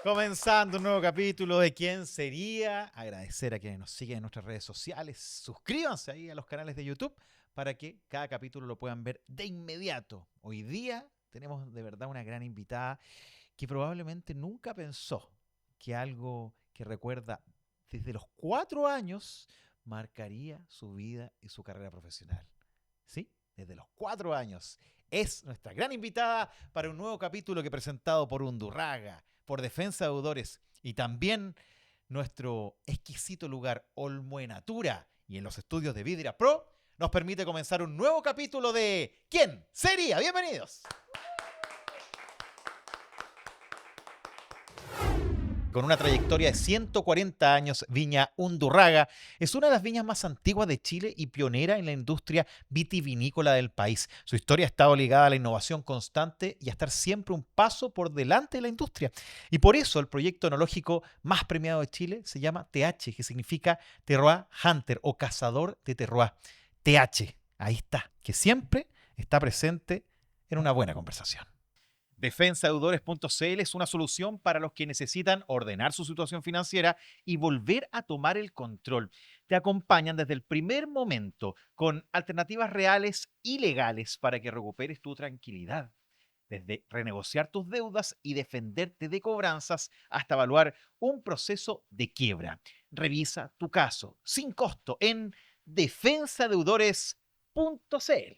Comenzando un nuevo capítulo de ¿Quién sería? Agradecer a quienes nos siguen en nuestras redes sociales. Suscríbanse ahí a los canales de YouTube para que cada capítulo lo puedan ver de inmediato. Hoy día tenemos de verdad una gran invitada que probablemente nunca pensó que algo que recuerda desde los 4 años marcaría su vida y su carrera profesional. ¿Sí? Desde los 4 años. Es nuestra gran invitada para un nuevo capítulo que presentado por Undurraga, por Defensa de Deudores y también nuestro exquisito lugar Olmo en Natura y en los estudios de Vidria Pro nos permite comenzar un nuevo capítulo de ¿Quién sería? Bienvenidos. Con una trayectoria de 140 años, Viña Undurraga es una de las viñas más antiguas de Chile y pionera en la industria vitivinícola del país. Su historia ha estado ligada a la innovación constante y a estar siempre un paso por delante de la industria. Y por eso el proyecto enológico más premiado de Chile se llama TH, que significa Terroir Hunter o cazador de terroir. TH, ahí está, que siempre está presente en una buena conversación. Defensadeudores.cl es una solución para los que necesitan ordenar su situación financiera y volver a tomar el control. Te acompañan desde el primer momento con alternativas reales y legales para que recuperes tu tranquilidad. Desde renegociar tus deudas y defenderte de cobranzas hasta evaluar un proceso de quiebra. Revisa tu caso sin costo en defensadeudores.cl.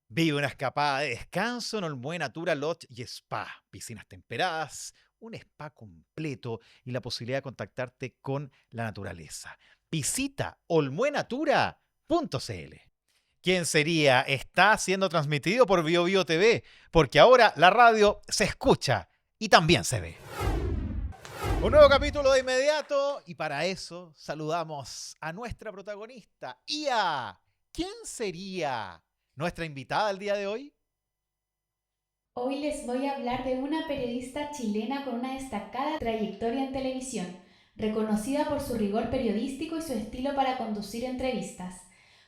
Vive una escapada de descanso en Olmué Natura Lodge y Spa. Piscinas temperadas, un spa completo y la posibilidad de contactarte con la naturaleza. Visita olmuenatura.cl. ¿Quién sería? Está siendo transmitido por BioBio TV, porque ahora la radio se escucha y también se ve. Un nuevo capítulo de inmediato y para eso saludamos a nuestra protagonista y a ¿quién sería nuestra invitada el día de hoy? Hoy les voy a hablar de una periodista chilena con una destacada trayectoria en televisión, reconocida por su rigor periodístico y su estilo para conducir entrevistas.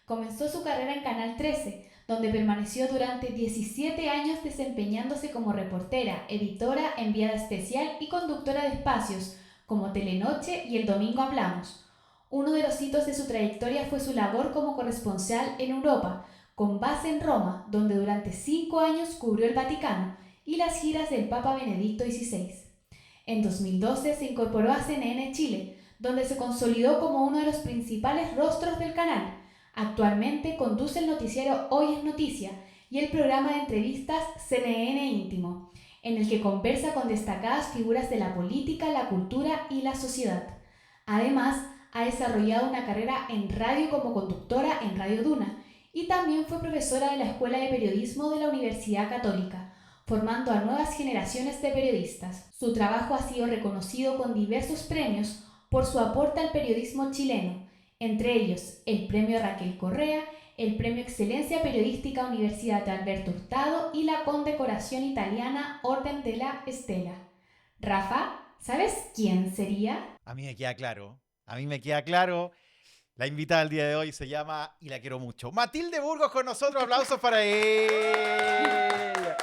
Comenzó su carrera en Canal 13, donde permaneció durante 17 años desempeñándose como reportera, editora, enviada especial y conductora de espacios, como Telenoche y El Domingo Hablamos. Uno de los hitos de su trayectoria fue su labor como corresponsal en Europa, con base en Roma, donde durante 5 años cubrió el Vaticano y las giras del Papa Benedicto XVI. En 2012 se incorporó a CNN Chile, donde se consolidó como uno de los principales rostros del canal. Actualmente conduce el noticiero Hoy es Noticia y el programa de entrevistas CNN Íntimo, en el que conversa con destacadas figuras de la política, la cultura y la sociedad. Además, ha desarrollado una carrera en radio como conductora en Radio Duna y también fue profesora de la Escuela de Periodismo de la Universidad Católica, formando a nuevas generaciones de periodistas. Su trabajo ha sido reconocido con diversos premios por su aporte al periodismo chileno, entre ellos el Premio Raquel Correa, el Premio Excelencia Periodística Universidad de Alberto Hurtado y la condecoración italiana Orden de la Estela. Rafa, ¿sabes quién sería? A mí me queda claro. A mí me queda claro. La invitada del día de hoy se llama, y la quiero mucho, Matilde Burgos con nosotros. Aplausos para ella.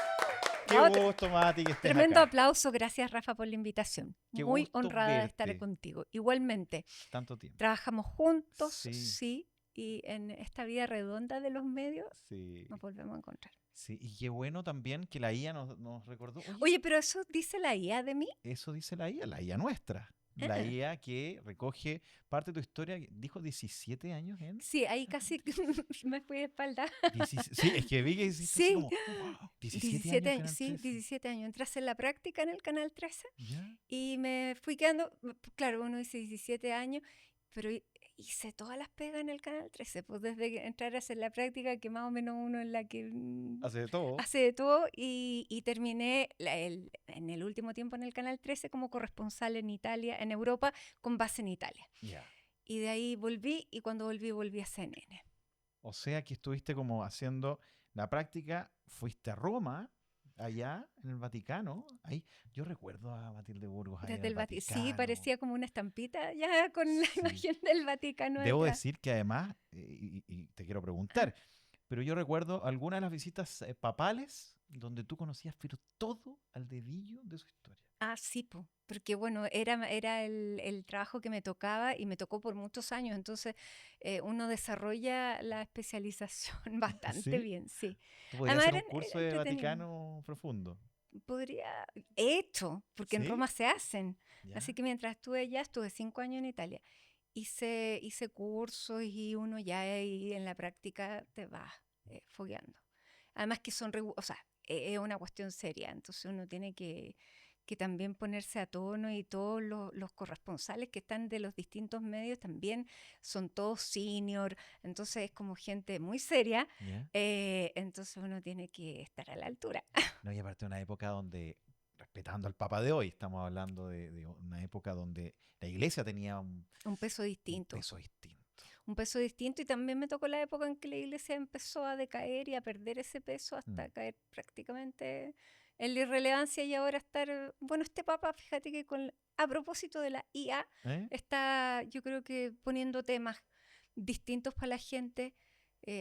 Qué No, gusto, Mati, que estés tremendo acá. aplauso. Gracias, Rafa, por la invitación. Qué Muy gusto honrada de estar verte. contigo. Igualmente, Tanto tiempo. trabajamos juntos, Sí, sí, y en esta vida redonda de los medios sí, nos volvemos a encontrar. sí. Y qué bueno también que la IA nos recordó. Oye, Oye, pero eso dice la IA de mí. eso dice la IA nuestra. La Ah, IA que recoge parte de tu historia. Dijo 17 años en. sí, ahí casi me fui de espalda. 17, sí, es que vi que hiciste así Sí, como, wow, 17 años 17 en años, Canal sí, 13. 17 años. Entré a hacer la práctica en el Canal 13 ¿Ya? y me fui quedando, claro, uno dice 17 años, pero hice todas las pegas en el Canal 13, pues desde que entrar a hacer la práctica, que más o menos uno es la que Hace de todo. hace de todo, y terminé en el último tiempo en el Canal 13 como corresponsal en Italia, en Europa, con base en Italia. Ya. Y de ahí volví, y cuando volví a CNN. O sea que estuviste como haciendo la práctica, fuiste a Roma, allá en el Vaticano. Ahí, yo recuerdo a Matilde Burgos ahí en Desde el el Vaticano. Sí, Vaticano. parecía como una estampita ya con la Sí. imagen del Vaticano Debo detrás. decir que además, y te quiero Ah, preguntar, Pero yo recuerdo algunas de las visitas papales donde tú conocías pero todo al dedillo de su historia. Ah, sí, po, porque bueno, era el trabajo que me tocaba y me tocó por muchos años, entonces uno desarrolla la especialización bastante ¿Sí? bien, sí. Tú podrías Además hacer un era curso de entretenido. Vaticano profundo. Podría, he hecho, porque en ¿Sí? Roma se hacen. Así ¿Ya? que mientras estuve allá, estuve 5 años en Italia. Hice cursos y uno ya ahí en la práctica te va fogueando. Además que o sea, es una cuestión seria, entonces uno tiene que también ponerse a tono y todos los corresponsales que están de los distintos medios también son todos senior, entonces es como gente muy seria, ¿Ya? entonces uno tiene que estar a la altura. No, y aparte de una época donde, respetando al Papa de hoy, estamos hablando de una época donde la iglesia tenía Un peso un distinto. peso distinto. Un peso distinto y también me tocó la época en que la iglesia empezó a decaer y a perder ese peso Mm. hasta caer prácticamente en la irrelevancia y ahora estar, bueno, este papa, fíjate que a propósito de la IA, ¿Eh? está yo creo que poniendo temas distintos para la gente.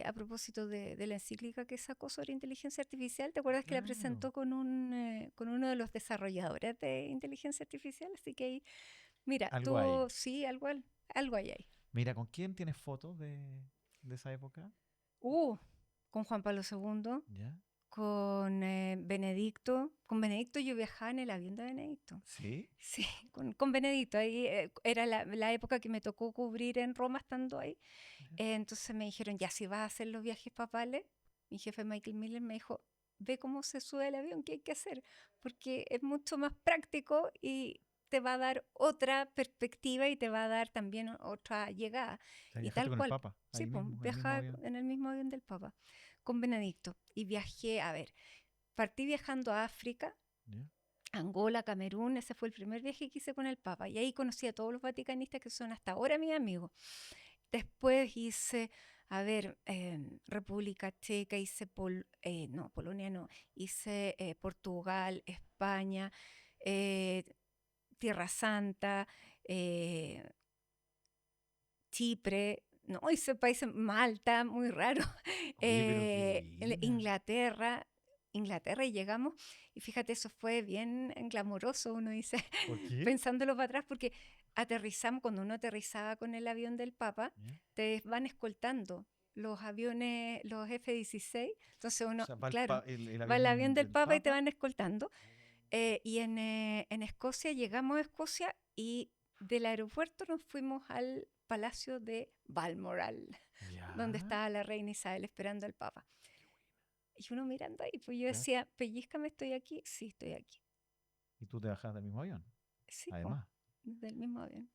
A propósito de la encíclica que sacó sobre inteligencia artificial, ¿te acuerdas que la Claro. presentó con uno de los desarrolladores de inteligencia artificial? Así que ahí, mira, Algo hay. todo, sí, algo hay ahí. Mira, ¿con quién tienes fotos de esa época? Uh, con Juan Pablo II, ¿Ya? con Benedicto. Con Benedicto yo viajaba en el avión de Benedicto. ¿Sí? Sí, con Benedicto. Ahí era la época que me tocó cubrir en Roma estando ahí. ¿Ya? Entonces me dijeron, ya si vas a hacer los viajes papales, mi jefe Michael Miller me dijo, ve cómo se sube el avión, qué hay que hacer, porque es mucho más práctico y te va a dar otra perspectiva y te va a dar también otra llegada. ¿Ya Y viajaste tal con el cual, Papa? sí, Ahí pues, mismo, en el mismo viajar avión. en el mismo avión del Papa, con Benedicto. Y viajé, a ver, partí viajando a África, ¿Ya? Angola, Camerún, ese fue el primer viaje que hice con el Papa. Y ahí conocí a todos los vaticanistas que son hasta ahora mis amigos. Después hice, a ver, República Checa, no, Polonia no, hice Portugal, España, eh, Tierra Santa, eh, Chipre, no, hice países, Malta, muy raro, Oye, pero qué buena. Inglaterra y llegamos, y fíjate, eso fue bien glamoroso, uno dice, ¿Por qué? pensándolo para atrás, porque aterrizamos, cuando uno aterrizaba con el avión del Papa, ¿Ya? te van escoltando los aviones, los F-16, entonces O uno, sea, va claro, el va el avión avión del del Papa y te Papa. van escoltando. Y en Escocia, llegamos a Escocia y del aeropuerto nos fuimos al Palacio de Balmoral, donde ¿Ya? estaba la reina Isabel esperando al Papa. Y uno mirando ahí, pues yo ¿Ya? decía, pellizcame, ¿estoy aquí? Sí, estoy aquí. Y tú te bajas del mismo avión, Sí, pues, además. del mismo avión.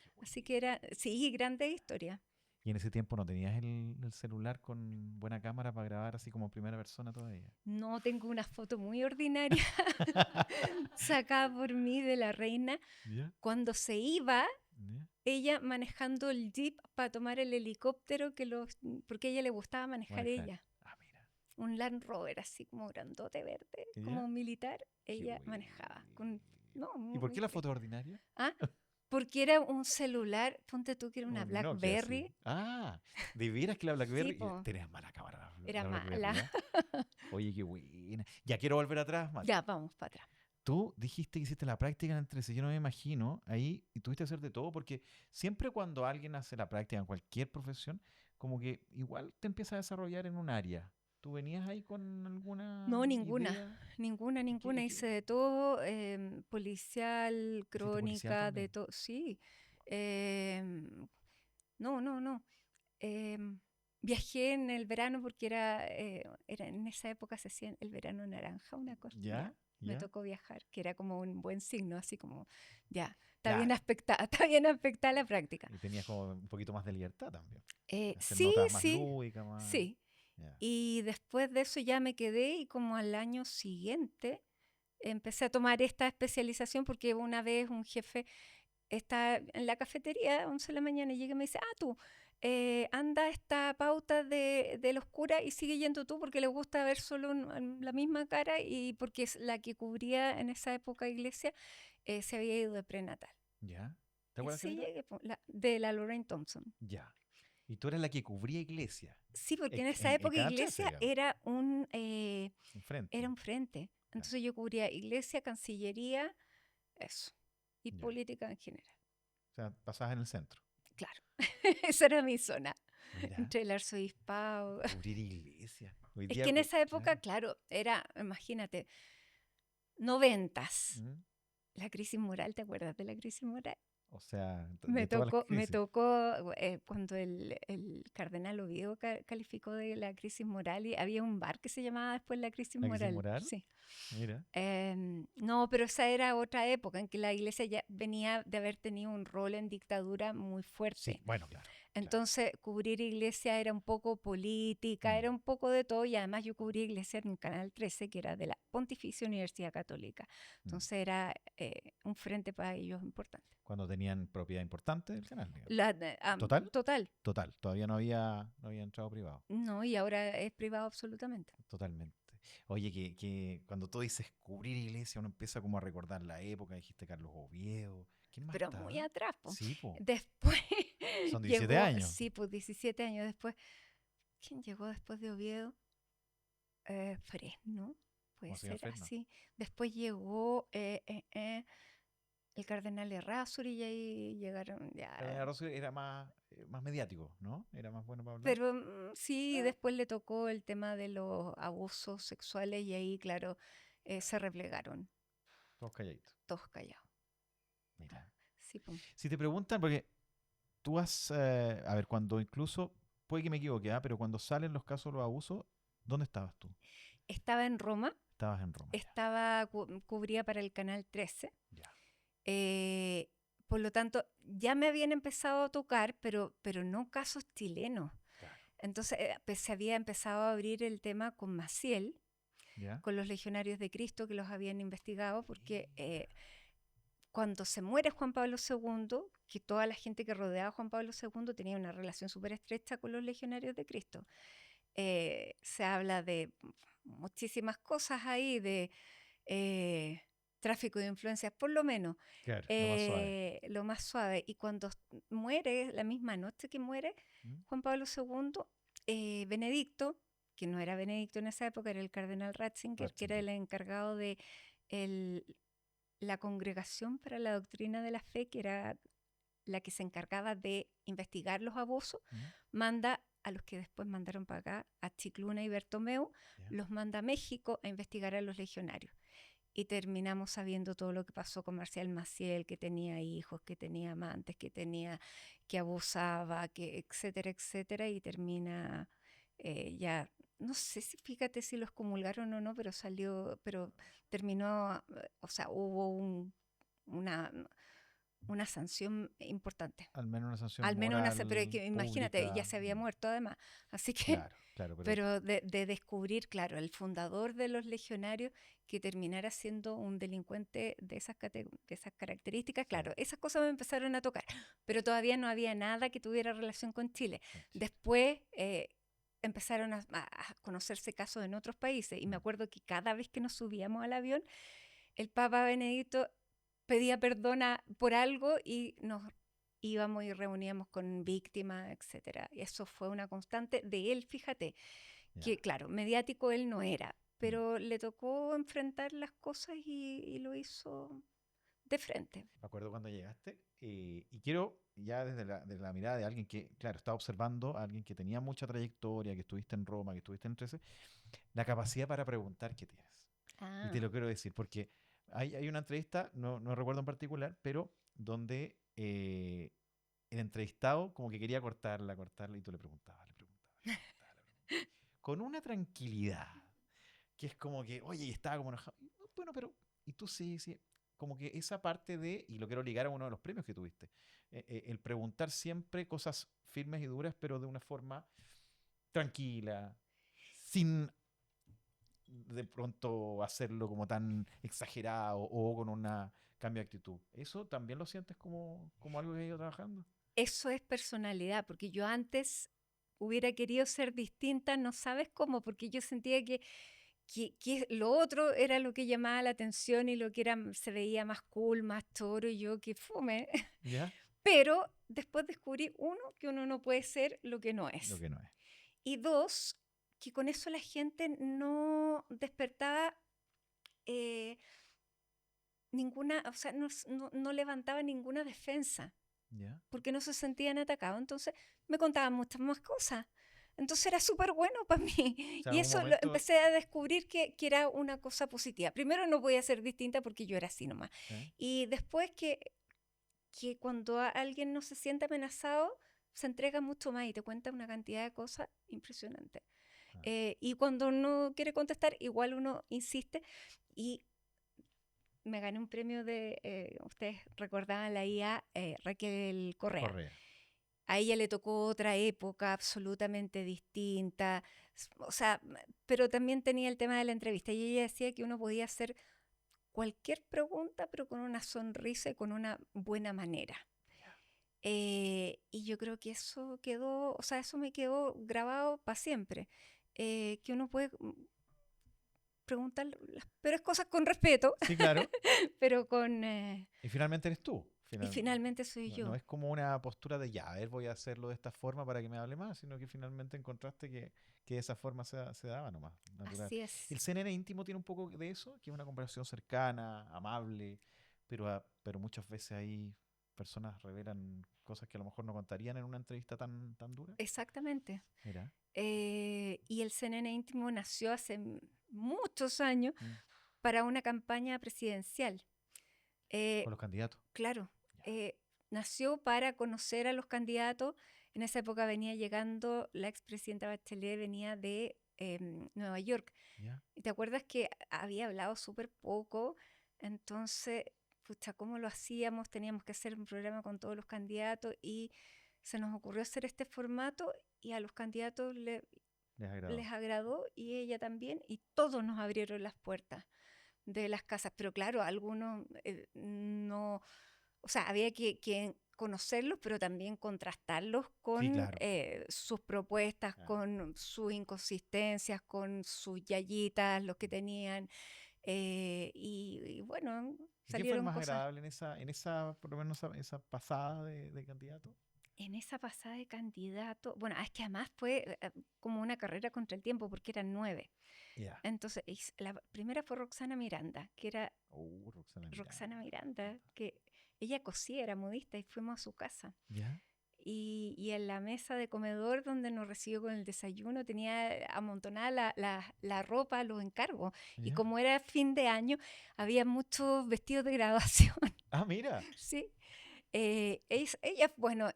Qué Así que era, buena. sí, grande historia. Y en ese tiempo no tenías el celular con buena cámara para grabar así como primera persona todavía. No tengo una foto muy ordinaria sacada por mí de la reina ¿Ya? cuando se iba, ¿Ya? ella manejando el jeep para tomar el helicóptero porque a ella le gustaba manejar Manejar. ella. Ah, mira. Un Land Rover así como grandote verde, como ¿Ya? un militar, Qué ella bueno. manejaba. No, ¿Y por muy qué la fresco. foto ordinaria? Ah, porque era un celular, ponte tú que era una Un Nokia, sí. BlackBerry. Ah, de veras que la Sí, BlackBerry. po, Tenías mala cámara era la BlackBerry, mala. ¿ya? Oye, qué buena. Ya quiero volver atrás, Mati. Ya, vamos para atrás. Tú dijiste que hiciste la práctica en el 13. Yo no me imagino ahí y tuviste que hacer de todo porque siempre cuando alguien hace la práctica en cualquier profesión, como que igual te empieza a desarrollar en un área. ¿Tú venías ahí con alguna No, ninguna, idea? ninguna. Hice de todo, policial, ¿Hiciste policial crónica, de también? todo. Sí. em, no. em, Viajé en el verano porque en esa época se hacía el verano naranja, una cosa. Ya, ¿Ya? me ¿Ya? tocó viajar, que era como un buen signo, así como, ya, está bien Claro. aspectada, está bien aspectada la práctica. Y tenías como un poquito más de libertad también. Hacer Sí, notas más sí, lúdicas, más... sí. Ya. Y después de eso ya me quedé y como al año siguiente empecé a tomar esta especialización porque una vez un jefe está en la cafetería a 11 de la mañana y llega y me dice, tú, anda esta pauta de los curas y sigue yendo tú porque le gusta ver solo la misma cara y porque es la que cubría en esa época iglesia, se había ido de prenatal. ¿Ya? ¿Te Y acuerdas quién así era? llegué, de la Lorraine Thompson. Ya. Y tú eras la que cubría iglesia. Sí, porque En, en esa en época Canal 13, iglesia digamos. era un Enfrente. frente. Claro. Entonces yo cubría iglesia, cancillería, eso, y Ya. política en general. O sea, pasabas en el centro. Claro, esa era mi zona, Mira, entre el arzobispado. cubrir iglesia. Hoy Es día, que en esa época, claro. claro, era, imagínate, 90s. Mm. La crisis moral, ¿te acuerdas de la crisis moral? O sea, Me de todas las crisis. tocó cuando el cardenal Oviedo calificó de la crisis moral y había un bar que se llamaba después la crisis ¿La crisis moral. moral? Sí. Mira. No, pero esa era otra época en que la iglesia ya venía de haber tenido un rol en dictadura muy fuerte. Sí, bueno, claro. Entonces, cubrir iglesia era un poco política, era un poco de todo, y además yo cubrí iglesia en Canal 13, que era de la Pontificia Universidad Católica. Entonces era un frente para ellos importante. Cuando tenían propiedad importante del canal, digamos. ¿Total? Total. Todavía no había entrado privado. No, y ahora es privado absolutamente. Totalmente. Oye, que cuando tú dices cubrir iglesia, uno empieza como a recordar la época, dijiste Carlos Oviedo. ¿Quién más Pero estaba? muy atrás, po. Sí, po. Después Son 17 llegó, años. sí, pues 17 años después. ¿Quién llegó después de Oviedo? Fresno, puede Monseñor ser Fresno. así. Después llegó el cardenal Errázuriz y ahí llegaron ya. Cardenal Rossi era más mediático, ¿no? Era más bueno para hablar. Pero sí, después le tocó el tema de los abusos sexuales y ahí, claro, se replegaron, Todos calladitos. todos callados. Mira. Sí, pues. Si te preguntan, porque tú has, a ver, cuando incluso, puede que me equivoque, pero cuando salen los casos de los abusos, ¿dónde estabas tú? Estaba en Roma, Estabas en Roma. Ya. cubría para el Canal 13. Ya. Por lo tanto, ya me habían empezado a tocar, pero no casos chilenos. Claro. Entonces, se había empezado a abrir el tema con Maciel, ¿Ya? con los legionarios de Cristo que los habían investigado, porque cuando se muere Juan Pablo II, que toda la gente que rodeaba a Juan Pablo II tenía una relación súper estrecha con los legionarios de Cristo. Se habla de muchísimas cosas ahí, de tráfico de influencias, por lo menos. Claro, lo más suave. Lo más suave. Y cuando muere, la misma noche que muere ¿Mm? Juan Pablo II, Benedicto, que no era Benedicto en esa época, era el cardenal Ratzinger, que era el encargado de la Congregación para la Doctrina de la Fe, que era la que se encargaba de investigar los abusos, manda a los que después mandaron para acá, a Chicluna y Bertomeu, los manda a México a investigar a los legionarios. Y terminamos sabiendo todo lo que pasó con Marcial Maciel, que tenía hijos, que tenía amantes, que abusaba, que etcétera, etcétera, y termina ya, no sé si, fíjate si los comulgaron o no, pero terminó, o sea, hubo una sanción importante. Al menos una sanción Al menos moral, pero que, imagínate, pública. ya se había muerto además. Así que, claro, pero de descubrir, claro, el fundador de los legionarios que terminara siendo un delincuente de esas características, claro, esas cosas me empezaron a tocar, pero todavía no había nada que tuviera relación con Chile. Después empezaron a conocerse casos en otros países y me acuerdo que cada vez que nos subíamos al avión, el Papa Benedicto pedía perdón por algo y nos íbamos y reuníamos con víctimas, etcétera. Y eso fue una constante de él, fíjate, que claro, mediático él no era, pero le tocó enfrentar las cosas y lo hizo de frente. Me acuerdo cuando llegaste y quiero, ya desde la mirada de alguien que, claro, estaba observando a alguien que tenía mucha trayectoria, que estuviste en Roma, que estuviste en 13, la capacidad para preguntar que tienes. Y te lo quiero decir, porque hay una entrevista, no recuerdo en particular, pero donde el entrevistado como que quería cortarla, y tú le preguntabas. Con una tranquilidad, que es como que, oye, y estaba como enojado. Bueno, pero, y tú sí, como que esa parte de, y lo quiero ligar a uno de los premios que tuviste, el preguntar siempre cosas firmes y duras, pero de una forma tranquila, sin de pronto hacerlo como tan exagerado o con una cambio de actitud. ¿Eso también lo sientes como algo que has ido trabajando? Eso es personalidad, porque yo antes hubiera querido ser distinta, no sabes cómo, porque yo sentía que lo otro era lo que llamaba la atención y lo que se veía más cool, más toro, y yo que fome. ¿Ya? Pero después descubrí, uno, que uno no puede ser lo que no Lo es. que no es. Y dos, que con eso la gente no despertaba eh, ninguna, o sea, no levantaba ninguna defensa, ¿Ya? porque no se sentían atacados. Entonces me contaban muchas más cosas. Entonces era súper bueno para mí. O sea, Y en un eso momento... empecé a descubrir que era una cosa positiva. Primero no podía ser distinta porque yo era así nomás. ¿eh? Y después que cuando alguien no se siente amenazado, se entrega mucho más y te cuenta una cantidad de cosas impresionantes. Ah, Y cuando no quiere contestar, igual uno insiste. Y me gané un premio ustedes recordaban la IA Raquel Correa. Correa. A ella le tocó otra época absolutamente distinta, o sea, pero también tenía el tema de la entrevista y ella decía que uno podía hacer cualquier pregunta, pero con una sonrisa y con una buena manera. Y yo creo que eso quedó, o sea, eso me quedó grabado para siempre, que uno puede preguntar las peores cosas con respeto, Sí, claro. pero Y finalmente eres tú. y finalmente soy No, yo. no es como una postura de ya, a ver, voy a hacerlo de esta forma para que me hable más, sino que finalmente encontraste que esa forma se daba nomás, natural. Así es. El CNN íntimo tiene un poco de eso, que es una conversación cercana, amable, pero muchas veces ahí personas revelan cosas que a lo mejor no contarían en una entrevista tan dura. Exactamente. Mira. Y el CNN íntimo nació hace muchos años Mm. para una campaña presidencial. Con los candidatos. Claro, Ya. nació para conocer a los candidatos. En esa época venía llegando, la expresidenta Bachelet venía de Nueva York. ¿Ya? ¿Y te acuerdas que había hablado súper poco? Entonces, pucha, ¿cómo lo hacíamos? Teníamos que hacer un programa con todos los candidatos y se nos ocurrió hacer este formato y a los candidatos Les agradó. les agradó y ella también y todos nos abrieron las puertas de las casas. Pero claro, algunos no, o sea, había que conocerlos, pero también contrastarlos Sí, con claro. sus propuestas, Claro. con sus inconsistencias, con sus yayitas, los que tenían. Y bueno, ¿Y qué fue el salieron más cosas. agradable por lo menos esa pasada de candidato? En esa pasada de candidato, bueno, es que además fue como una carrera contra el tiempo porque eran 9. Ya. Entonces, la primera fue Roxana Miranda, que era Roxana Miranda. Miranda, que ella cosía, era modista y fuimos a su casa. ¿Ya? Y en la mesa de comedor donde nos recibió con el desayuno tenía amontonada la ropa, los encargos. Y ¿Ya? como era fin de año, había muchos vestidos de graduación. Ah, mira. Sí. Ella, bueno,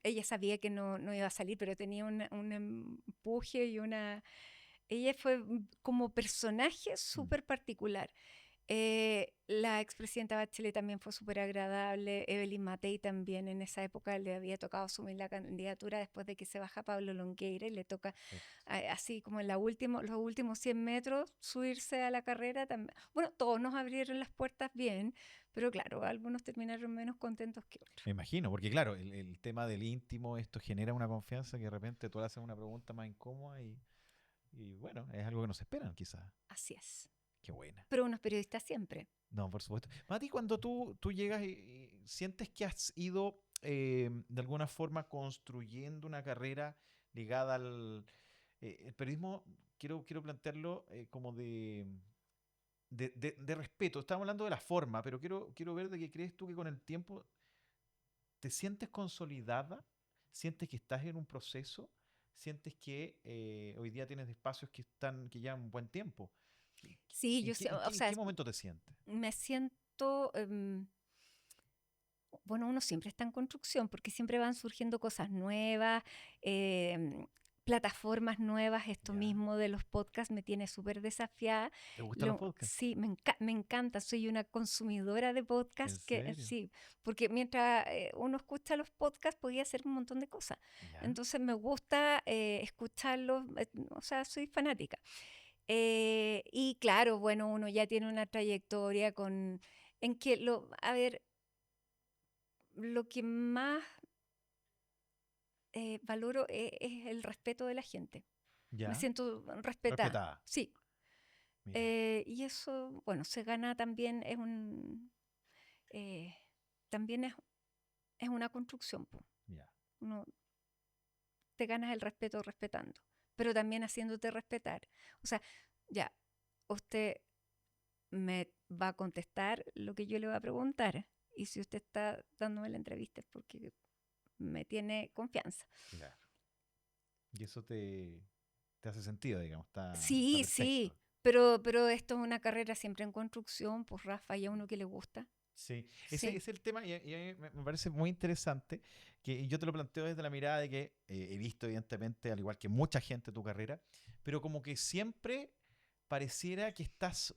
ella sabía que no iba a salir, pero tenía un empuje y una... Ella fue como personaje súper particular. La expresidenta Bachelet también fue súper agradable. Evelyn Matei también en esa época le había tocado asumir la candidatura después de que se baja Pablo Longueira y le toca así como en los últimos 100 metros subirse a la carrera. Bueno, todos nos abrieron las puertas bien, pero claro, algunos terminaron menos contentos que otros. Me imagino, porque claro, el tema del íntimo, esto genera una confianza que de repente tú le haces una pregunta más incómoda y bueno, es algo que no se esperan quizás. Así es. Qué buena. Pero unos periodistas siempre. No, por supuesto. Mati, cuando tú llegas y sientes que has ido de alguna forma construyendo una carrera ligada al el periodismo, quiero plantearlo como de respeto. Estamos hablando de la forma, pero quiero ver de qué crees tú que con el tiempo te sientes consolidada, sientes que estás en un proceso, sientes que hoy día tienes espacios que llevan un buen tiempo. Sí, o En sea, qué momento te sientes? me siento, bueno, uno siempre está en construcción porque siempre van surgiendo cosas nuevas, plataformas nuevas. Esto Ya. mismo de los podcasts me tiene súper desafiada. ¿Te gustan los podcasts? Sí, me encanta. Soy una consumidora de podcasts. ¿En serio? Sí, porque mientras uno escucha los podcasts podía hacer un montón de cosas. Ya. Entonces me gusta escucharlos, o sea, soy fanática. Y claro, bueno, uno ya tiene una trayectoria en que, a ver, lo que más valoro es el respeto de la gente. ¿Ya? Me siento respetada. Respetada. Sí. Mira. Y eso, bueno, se gana también, también es es una construcción, po. Ya. Uno te ganas el respeto respetando, pero también haciéndote respetar. O sea, ya, usted me va a contestar lo que yo le voy a preguntar. Y si usted está dándome la entrevista es porque me tiene confianza. Claro. Y eso te hace sentido, digamos, está Sí, perfecto. sí, pero esto es una carrera siempre en construcción, pues Rafa, y a uno que le gusta. Sí, ese Sí, es el tema y a mí me parece muy interesante que yo te lo planteo desde la mirada de que he visto evidentemente, al igual que mucha gente, tu carrera, pero como que siempre pareciera que estás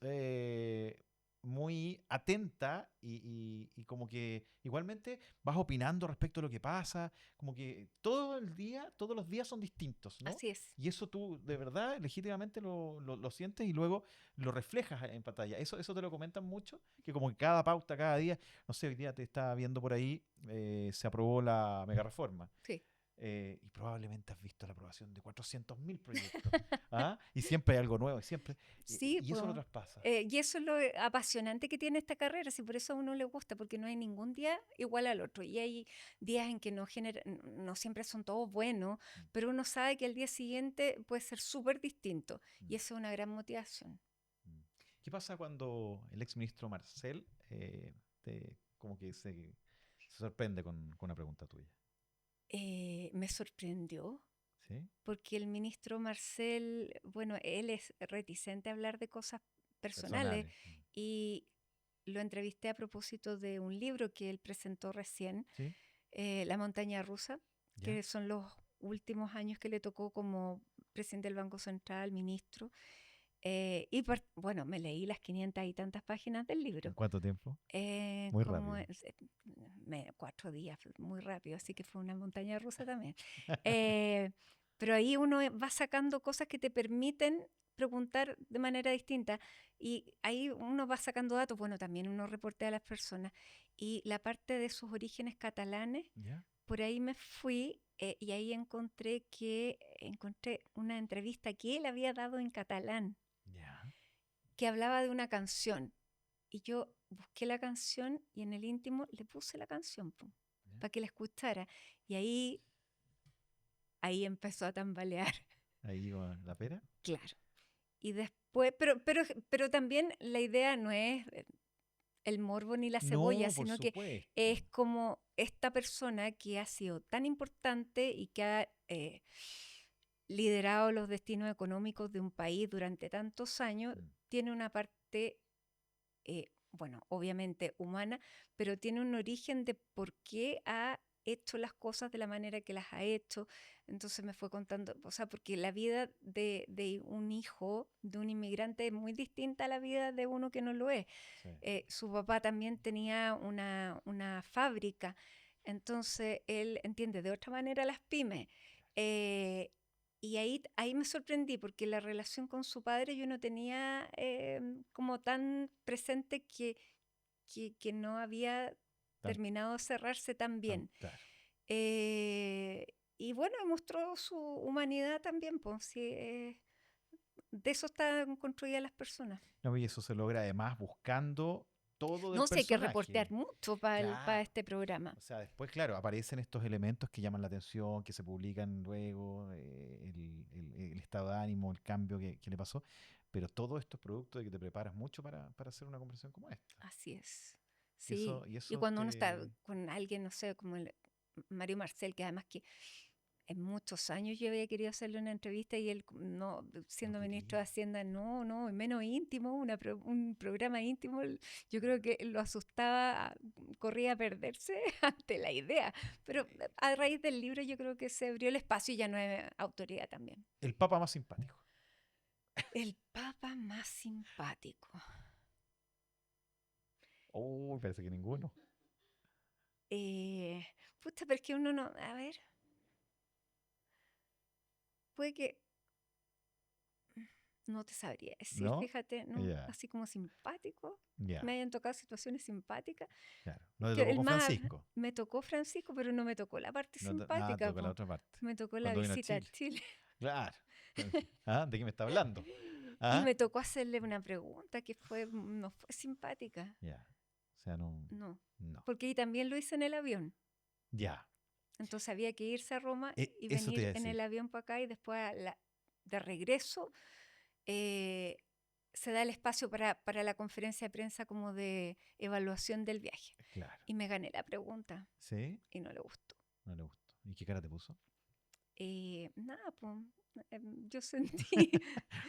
muy atenta y como que igualmente vas opinando respecto a lo que pasa, como que todo el día, todos los días son distintos, ¿no? así es. Y eso tú de verdad legítimamente lo sientes y luego lo reflejas en pantalla. Eso te lo comentan mucho, que como que cada pauta, cada día, no sé, hoy día te estaba viendo por ahí, se aprobó la mega reforma. Sí. Y probablemente has visto la aprobación de 400.000 proyectos. ¿Ah? Y siempre hay algo nuevo, siempre. Sí, Y pues. eso lo traspasa. Y eso es lo apasionante que tiene esta carrera, si por eso a uno le gusta, porque no hay ningún día igual al otro. Y hay días en que no siempre son todos buenos, Mm, pero uno sabe que el día siguiente puede ser súper distinto. mm, Y eso es una gran motivación. mm. ¿Qué pasa cuando el exministro Marcel como que se sorprende con una pregunta tuya? Me sorprendió ¿Sí? porque el ministro Marcel, bueno, él es reticente a hablar de cosas personales Personales. y lo entrevisté a propósito de un libro que él presentó recién, ¿Sí? La montaña rusa, ¿Ya? que son los últimos años que le tocó como presidente del Banco Central, ministro. Bueno, me leí las 500 y tantas páginas del ¿En libro. cuánto tiempo? Muy Como rápido. 4 días, fue muy rápido, así que fue una montaña rusa también. Eh, pero ahí uno va sacando cosas que te permiten preguntar de manera distinta y ahí uno va sacando datos, bueno, también uno reportea a las personas y la parte de sus orígenes catalanes, ¿Ya? por ahí me fui y ahí encontré una entrevista que él había dado en catalán, ¿Ya? que hablaba de una canción. Y yo busqué la canción y en el íntimo le puse la canción ¿Ya? para que la escuchara. Y ahí empezó a tambalear, Ahí va la pera. claro. Y después, pero también la idea no es el morbo ni la cebolla, No, por sino que supuesto. es como esta persona que ha sido tan importante y que ha liderado los destinos económicos de un país durante tantos años, Mm, tiene una parte bueno, obviamente humana, pero tiene un origen de por qué ha hecho las cosas de la manera que las ha hecho. Entonces me fue contando, o sea, porque la vida de un hijo, de un inmigrante, es muy distinta a la vida de uno que no lo es. sí. Su papá también tenía una fábrica, entonces él entiende de otra manera las pymes. Eh, y ahí me sorprendí porque la relación con su padre yo no tenía como tan presente que no había Tan- terminado de cerrarse tan bien. claro. Y bueno, mostró su humanidad también, pues, sí, de eso están construidas las personas. No, y eso se logra además buscando todo del No sé, hay que personaje. reportear mucho para Claro. este programa. O sea, después, claro, aparecen estos elementos que llaman la atención, que se publican luego, el estado de ánimo, el cambio que le pasó. Pero todo esto es producto de que te preparas mucho para hacer una conversación como esta. Así es. Y Sí. eso, y Y eso cuando uno está te... con alguien, no sé, como el Mario Marcel, que además que en muchos años yo había querido hacerle una entrevista y él, no, No siendo ministro de quería. Hacienda, no, menos íntimo, un programa íntimo, yo creo que lo asustaba, corría a perderse ante la idea. Pero a raíz del libro yo creo que se abrió el espacio y ya no es autoridad también. El papa más simpático. El papa más simpático. Oh, parece que ninguno. Puta, pero es que uno no, a ver, puede que no te sabría decir, ¿No? fíjate, no, Ya, así como simpático, ya, me hayan tocado situaciones simpáticas. claro. No te Que tocó el con más, Francisco. me tocó Francisco, pero no me tocó la parte Te simpática, toca la po. otra parte. Me tocó la Cuando vino a visita a Chile. Chile. Claro. ¿Ah? ¿De qué me está hablando? Y ¿Ah? me tocó hacerle una pregunta que no fue simpática. Ya. O sea, no. No, No. porque ahí también lo hice en el avión. Ya. Entonces había que irse a Roma y Eso te venir iba a en el decir. avión para acá y después de regreso eh, se da el espacio para la conferencia de prensa como de evaluación del viaje. Claro. Y me gané la pregunta ¿Sí? y no le gustó. No le gustó. ¿Y qué cara te puso? Nada, pues yo sentí...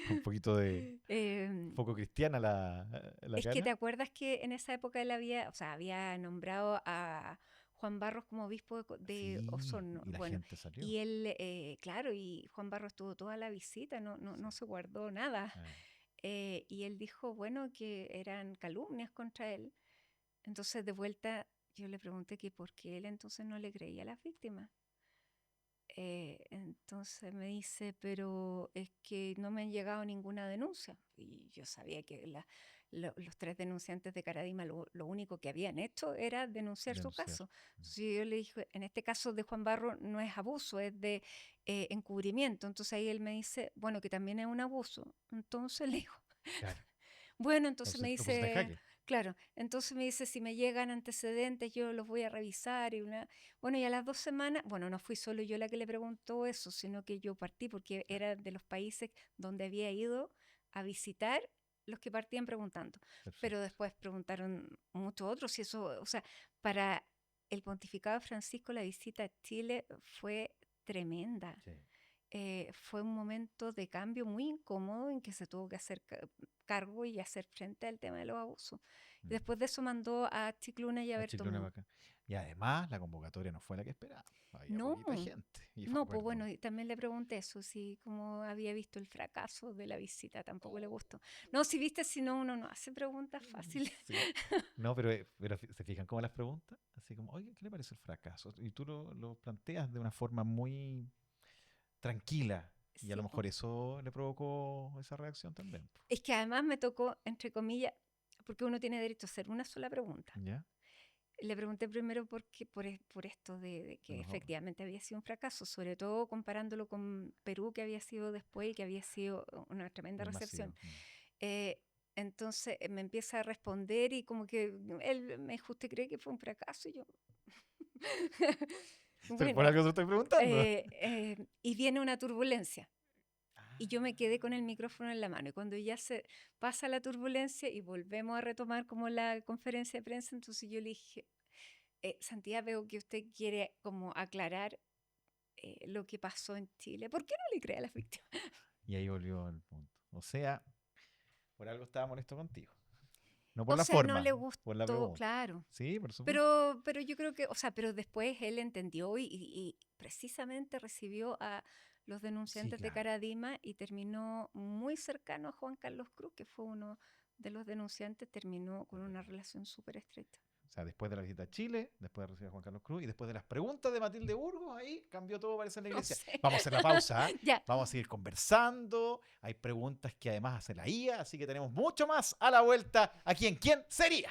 Un poquito de em, poco cristiana la es que te cara. acuerdas que en esa época él había nombrado a Juan Barros como obispo de Sí, Osorno. y la Bueno, gente salió. y él, claro, y Juan Barros tuvo toda la visita, no Sí. se guardó nada. Ah, Y él dijo, bueno, que eran calumnias contra él. Entonces, de vuelta, yo le pregunté que por qué él entonces no le creía a las víctimas. Entonces me dice, pero es que no me han llegado ninguna denuncia. Y yo sabía que los 3 denunciantes de Caradima lo único que habían hecho era denunciar su denunciar. caso. Entonces yo le dije, en este caso de Juan Barro no es abuso, es de encubrimiento. Entonces ahí él me dice, bueno, que también es un abuso. Entonces le digo, Claro. bueno, entonces me Lo pusiste en dice, jaque. claro, entonces me dice, si me llegan antecedentes, yo los voy a revisar. Bueno, y a las 2 semanas, bueno, no fui solo yo la que le preguntó eso, sino que yo partí porque Claro. era de los países donde había ido a visitar los que partían preguntando. Pero Perfecto. después preguntaron muchos otros y eso, o sea, para el pontificado de Francisco la visita a Chile fue tremenda. Sí. Fue un momento de cambio muy incómodo en que se tuvo que hacer cargo y hacer frente al tema de los abusos. Y Mm. después de eso mandó a Chicluna y a La Chicluna Bertomeu. para acá. Y además la convocatoria no fue la que esperaba. Había No, poquita gente. Y fue no, pues acuerdo. bueno, y también le pregunté eso, si como había visto el fracaso de la visita, tampoco le gustó. No, si viste, si no, uno no hace preguntas fáciles. Sí. No, pero se fijan cómo las preguntas. Así como, oye, ¿qué le parece el fracaso? Y tú lo planteas de una forma muy tranquila. Y a lo Sí, po. mejor eso le provocó esa reacción también. Po. Es que además me tocó, entre comillas, porque uno tiene derecho a hacer una sola pregunta. ¿Ya? Le pregunté primero por esto de De que los- efectivamente había sido un fracaso, sobre todo comparándolo con Perú, que había sido después y que había sido una tremenda Muy masivo. recepción. Eh, entonces me empieza a responder y como que él me dijo, ¿usted cree que fue un fracaso? Y yo, Pero por bueno, algo se estoy preguntando. y viene una turbulencia. Ah, Y yo me quedé con el micrófono en la mano. Y cuando ya se pasa la turbulencia y volvemos a retomar como la conferencia de prensa, entonces yo le dije, Santiago, veo que usted quiere como aclarar lo que pasó en Chile. ¿Por qué no le cree a las víctimas? y ahí volvió al punto. O sea, por algo estaba molesto contigo. No por O la sea, no forma, le por la gustó, pregunta. claro. Sí, por supuesto. Pero yo creo que, o sea, pero después él entendió y precisamente recibió a los Sí, denunciantes de claro. Caradima y terminó muy cercano a Juan Carlos Cruz, que fue uno de los denunciantes, terminó con una relación súper estrecha. O sea, después de la visita a Chile, después de recibir a Juan Carlos Cruz y después de las preguntas de Matilde Burgos, ahí cambió todo, parece, en la No iglesia. sé. Vamos a hacer la pausa, ¿ah? Ya. Vamos a seguir conversando. Hay preguntas que además hace la IA, así que tenemos mucho más a la vuelta aquí en ¿Quién sería?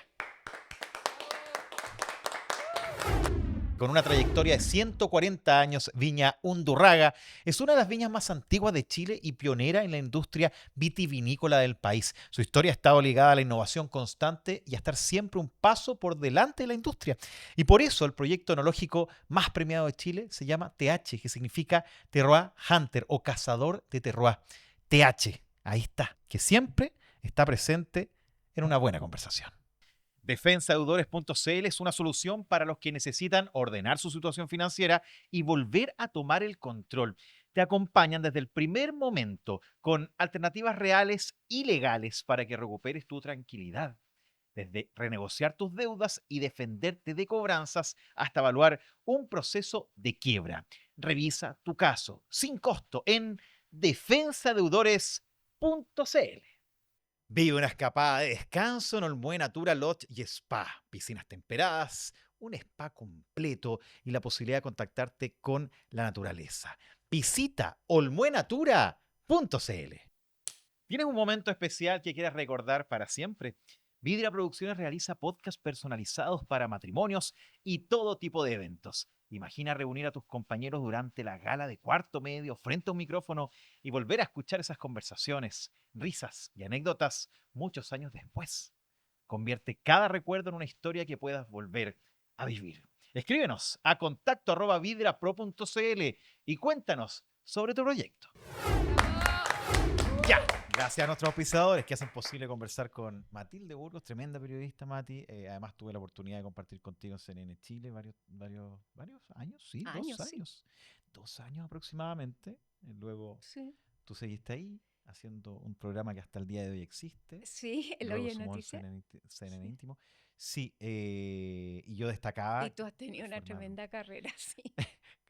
Con una trayectoria de 140 años, Viña Undurraga es una de las viñas más antiguas de Chile y pionera en la industria vitivinícola del país. Su historia ha estado ligada a la innovación constante y a estar siempre un paso por delante de la industria. Y por eso el proyecto enológico más premiado de Chile se llama TH, que significa Terroir Hunter o cazador de terroir. TH, ahí está, que siempre está presente en una buena conversación. Defensadeudores.cl es una solución para los que necesitan ordenar su situación financiera y volver a tomar el control. Te acompañan desde el primer momento con alternativas reales y legales para que recuperes tu tranquilidad. Desde renegociar tus deudas y defenderte de cobranzas hasta evaluar un proceso de quiebra. Revisa tu caso sin costo en defensadeudores.cl. Vive una escapada de descanso en Olmué Natura Lodge y Spa. Piscinas temperadas, un spa completo y la posibilidad de contactarte con la naturaleza. Visita olmuenatura.cl. ¿Tienes un momento especial que quieras recordar para siempre? Vidria Producciones realiza podcasts personalizados para matrimonios y todo tipo de eventos. Imagina reunir a tus compañeros durante la gala de cuarto medio frente a un micrófono y volver a escuchar esas conversaciones, risas y anécdotas muchos años después. Convierte cada recuerdo en una historia que puedas volver a vivir. Escríbenos a contacto@vidrapro.cl y cuéntanos sobre tu proyecto. Ya. Gracias a nuestros auspiciadores que hacen posible conversar con Matilde Burgos, tremenda periodista, Mati. Además tuve la oportunidad de compartir contigo en CNN Chile varios años, sí, Años, sí. 2 años aproximadamente. Luego Sí. tú seguiste ahí haciendo un programa que hasta el día de hoy existe. Sí, el Luego Hoy en sumó el Noticias. CNN Sí. Íntimo. Sí, y yo destacaba Y tú has tenido una formar tremenda carrera, sí.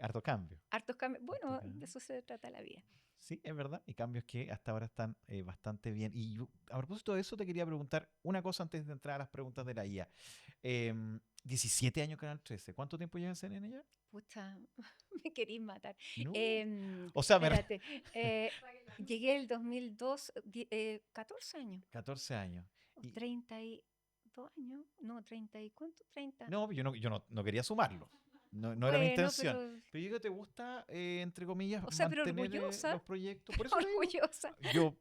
harto cambio. Hartos cambios. Bueno, Harto de cambio. eso se trata la vida. Sí, es verdad. Y cambios que hasta ahora están bastante bien. Y a propósito de eso, te quería preguntar una cosa antes de entrar a las preguntas de la IA. 17 años Canal 13. ¿Cuánto tiempo lleva en CNN ya? Pucha, me querís matar. No. Em, O sea, espérate, llegué el 2002, 14 años, 14 años. o Y, 32 años, no, 30 y ¿cuánto? 30. no, yo no quería sumarlo. No era mi Bueno, intención. pero, Pero yo digo, ¿te gusta, entre comillas, o sea, pero mantener orgullosa, los proyectos? Por eso te digo, orgullosa. yo